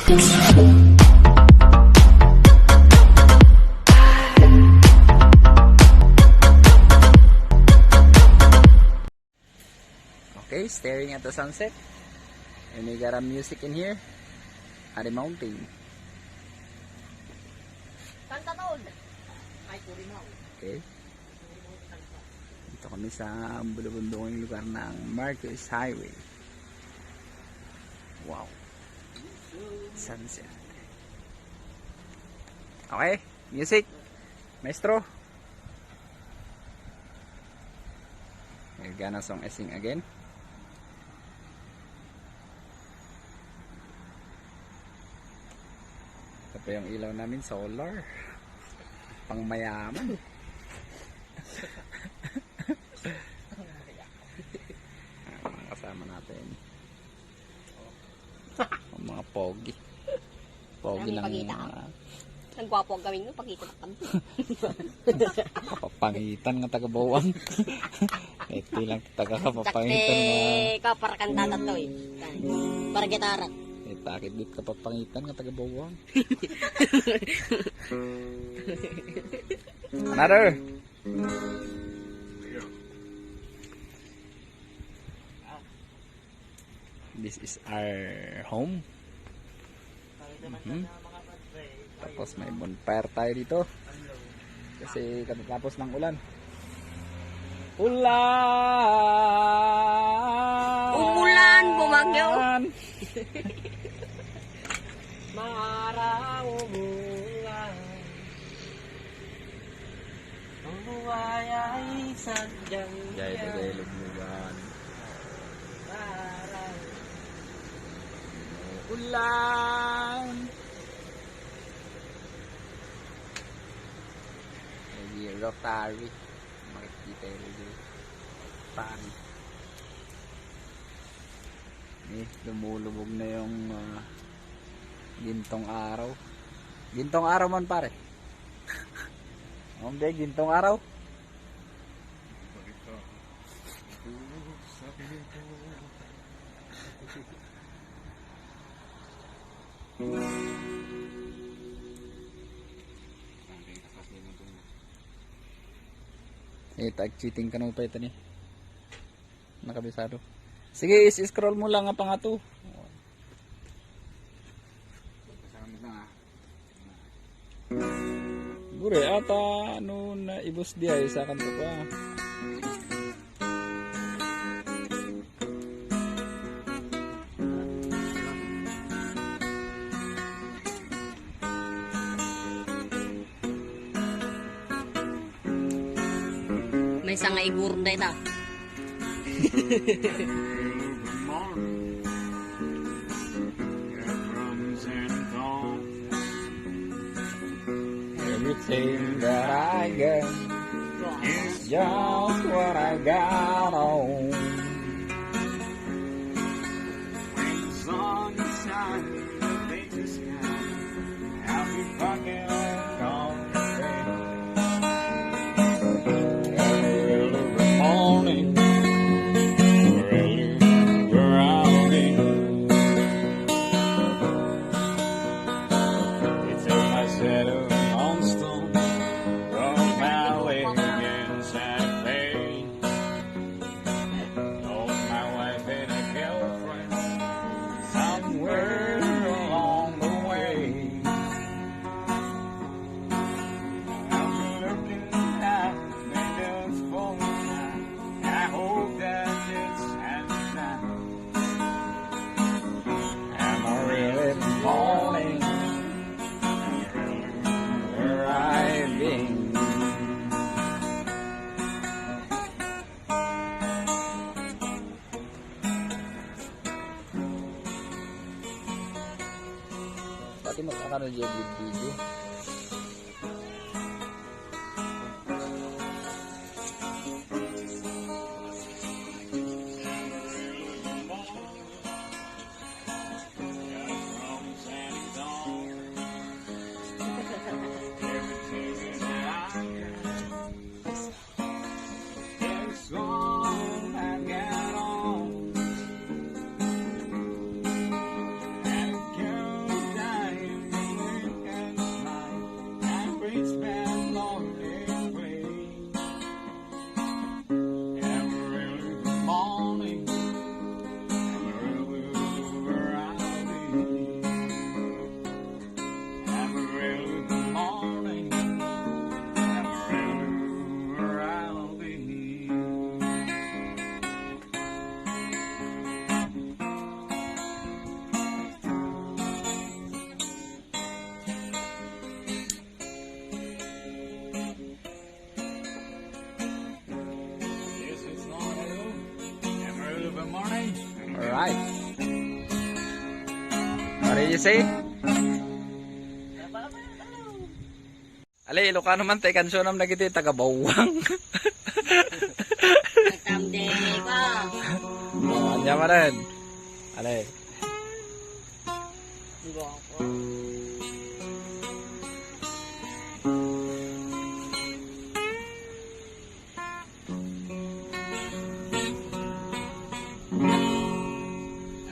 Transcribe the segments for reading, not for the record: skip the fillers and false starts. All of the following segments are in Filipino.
Okay, staring at the sunset. And we got a music in here at the mountain. Okay. Dito kami sa bulubundong lugar ng Marcos Highway. Wow. Sunset. Okay, music. Maestro. We're gonna song and sing again. Ito pa yung ilaw namin, solar. Pang mayaman. Mga kasama natin. Ang mga pogi. Pogi lang yung ang gwapo ang gawin mo, pakita na kami. kapapangitan nga taga-bawang. Ito lang taga-kapapangitan mga... Kaparakan tatat to eh. Para gitara. Takit dit kapapangitan nga taga-bawang. Another. This is our home. Tapos may bonfire tayo dito. Kasi katatapos ng ulan. Ulan! Umulan, bumagyo. Marang umulan. Ang buhay ay sadyang Jaya tagay luglugan. marang Ulan! May rotary. Makikita yung pan. Lumulubog na yung gintong araw. Gintong araw man pare. Hindi, gintong araw. Tag-cheating ka na pa ito ni. Nakabisado. Sige, scroll mo lang nga pa nga to. Gure, ata ano na ibus dia sa kanto pa. May isang igurda ito. Everything that I get is just what I got on. When the sun is shining, the faces sky, I'll be fucking on every morning, early drowning. It's in my shadow. Pati magkakaroon dyan yung video. What do you say? Ali, Ilocano man tayo kansyon nam nagiti taga-bawang. Nagtamde pa. Anya man rin. Ali.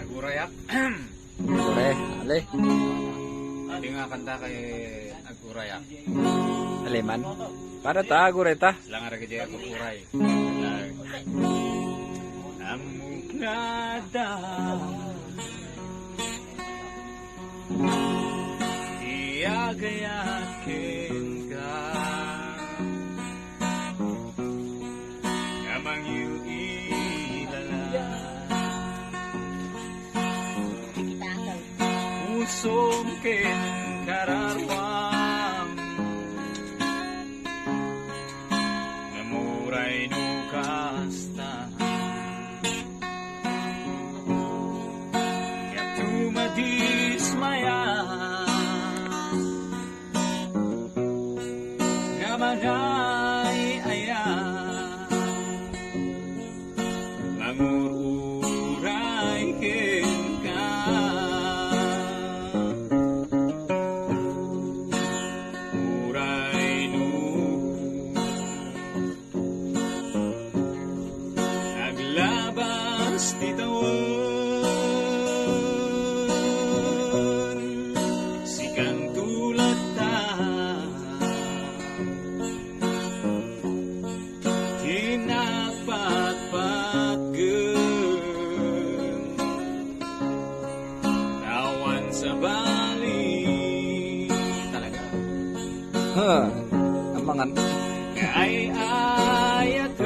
Agurayak. Kure, ali. Hindi nga kanta kay Agurayak. Ali man. Para ta, gure ta. Sila nga rin kaya Aguray. Amok nada. Iyagayakin ka. Namang iyong ilala. Kita Pusong kinkararwang Namuray no kasta Kaya tumadismaya Namanay aya Mangururay ka Uray no Naglabas titawan Sikang tulad ta Tinapatpatgan Tawan sa bali Talaga Ha. Ang mga ay ayat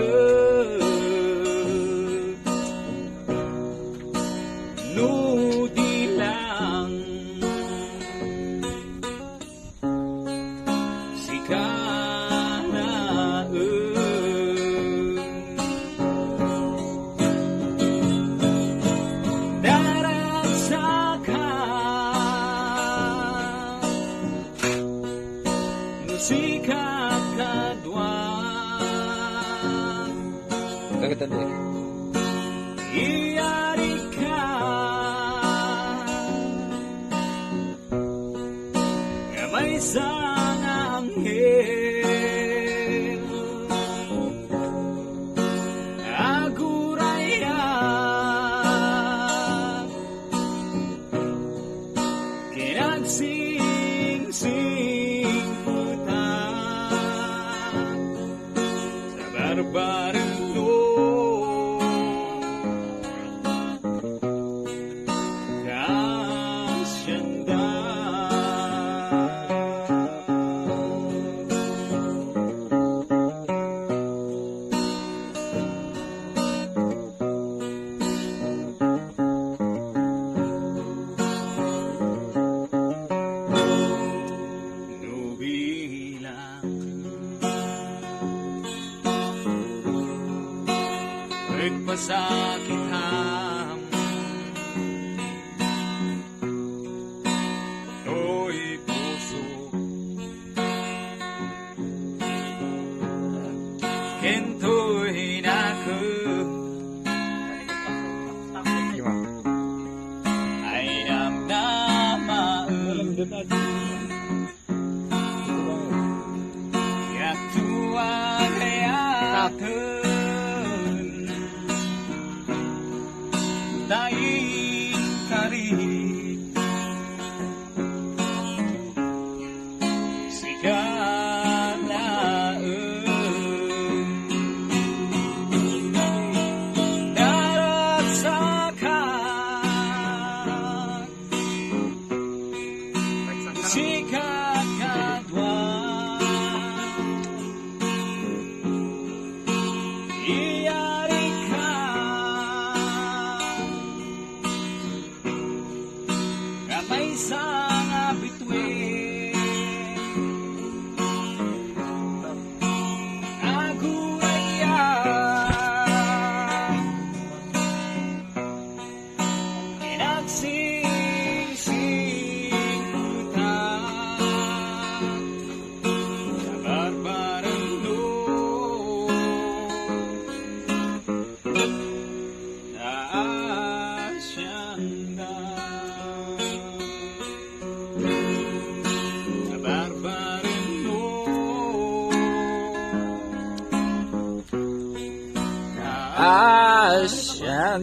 nudi lang sikana darat saka sikat kadwa kagad tadi. iyari ka nga may isang anghel aguraya kinagsing-sing puta sa barbareng to kasyanda nubilang pagpasakit ham to'y puso kento'y nako ay namnamaan yak tuwa kayakan daing karit sikalaen darat sakat sikat kadwa iyari ka nga may isang bituin aguraya kinagsing-sing Hacienda.